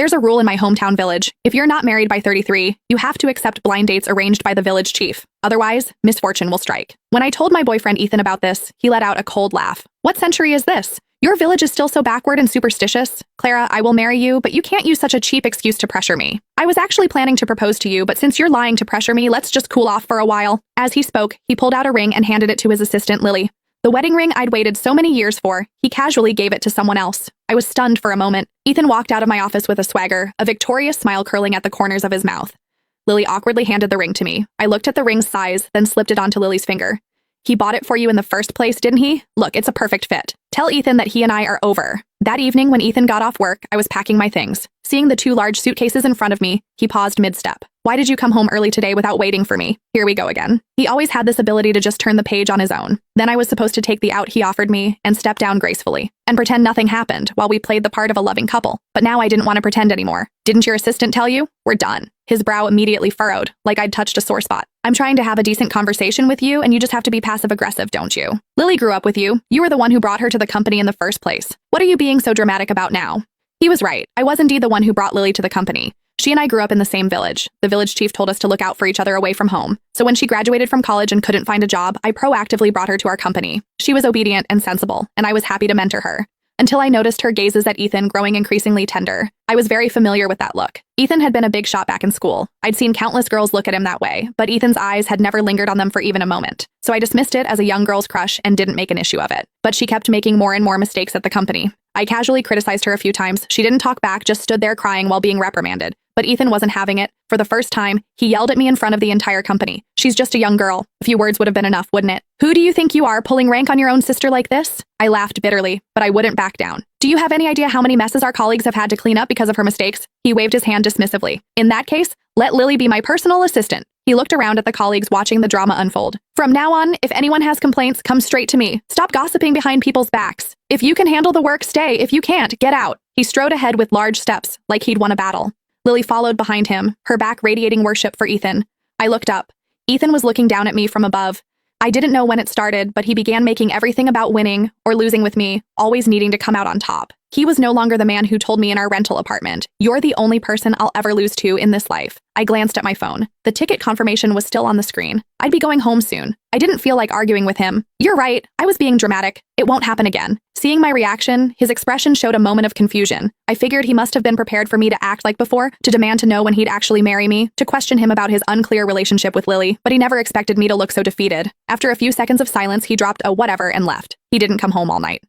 There's a rule in my hometown village. If you're not married by 33, you have to accept blind dates arranged by the village chief. Otherwise, misfortune will strike. When I told my boyfriend Ethan about this, he let out a cold laugh. What century is this? Your village is still so backward and superstitious? Clara, I will marry you, but you can't use such a cheap excuse to pressure me. I was actually planning to propose to you, but since you're lying to pressure me, let's just cool off for a while. As he spoke, he pulled out a ring and handed it to his assistant, Lily. The wedding ring I'd waited so many years for, he casually gave it to someone else. I was stunned for a moment. Ethan walked out of my office with a swagger, a victorious smile curling at the corners of his mouth. Lily awkwardly handed the ring to me. I looked at the ring's size, then slipped it onto Lily's finger. He bought it for you in the first place, didn't he? Look, it's a perfect fit. Tell Ethan that he and I are over. That evening, when Ethan got off work, I was packing my things. Seeing the 2 large suitcases in front of me, he paused mid-step. Why did you come home early today without waiting for me? Here we go again. He always had this ability to just turn the page on his own. Then I was supposed to take the out he offered me and step down gracefully and pretend nothing happened while we played the part of a loving couple. But now I didn't want to pretend anymore. Didn't your assistant tell you? We're done. His brow immediately furrowed, like I'd touched a sore spot. I'm trying to have a decent conversation with you, and you just have to be passive-aggressive, don't you? Lily grew up with you. You were the one who brought her to the company in the first place. What are you being so dramatic about now? He was right. I was indeed the one who brought Lily to the company. She and I grew up in the same village. The village chief told us to look out for each other away from home. So when she graduated from college and couldn't find a job, I proactively brought her to our company. She was obedient and sensible, and I was happy to mentor her. Until I noticed her gazes at Ethan growing increasingly tender. I was very familiar with that look. Ethan had been a big shot back in school. I'd seen countless girls look at him that way, but Ethan's eyes had never lingered on them for even a moment. So I dismissed it as a young girl's crush and didn't make an issue of it. But she kept making more and more mistakes at the company. I casually criticized her a few times. She didn't talk back, just stood there crying while being reprimanded. But Ethan wasn't having it. For the first time, he yelled at me in front of the entire company. She's just a young girl. A few words would have been enough, wouldn't it? Who do you think you are, pulling rank on your own sister like this? I laughed bitterly, but I wouldn't back down. Do you have any idea how many messes our colleagues have had to clean up because of her mistakes? He waved his hand dismissively. In that case, let Lily be my personal assistant. He looked around at the colleagues watching the drama unfold. From now on, if anyone has complaints, come straight to me. Stop gossiping behind people's backs. If you can handle the work, stay. If you can't, get out. He strode ahead with large steps, like he'd won a battle. Lily followed behind him, her back radiating worship for Ethan. I looked up. Ethan was looking down at me from above. I didn't know when it started, but he began making everything about winning or losing with me, always needing to come out on top. He was no longer the man who told me in our rental apartment, "You're the only person I'll ever lose to in this life." I glanced at my phone. The ticket confirmation was still on the screen. I'd be going home soon. I didn't feel like arguing with him. You're right, I was being dramatic. It won't happen again. Seeing my reaction, his expression showed a moment of confusion. I figured he must have been prepared for me to act like before, to demand to know when he'd actually marry me, to question him about his unclear relationship with Lily, but he never expected me to look so defeated. After a few seconds of silence, he dropped a whatever and left. He didn't come home all night.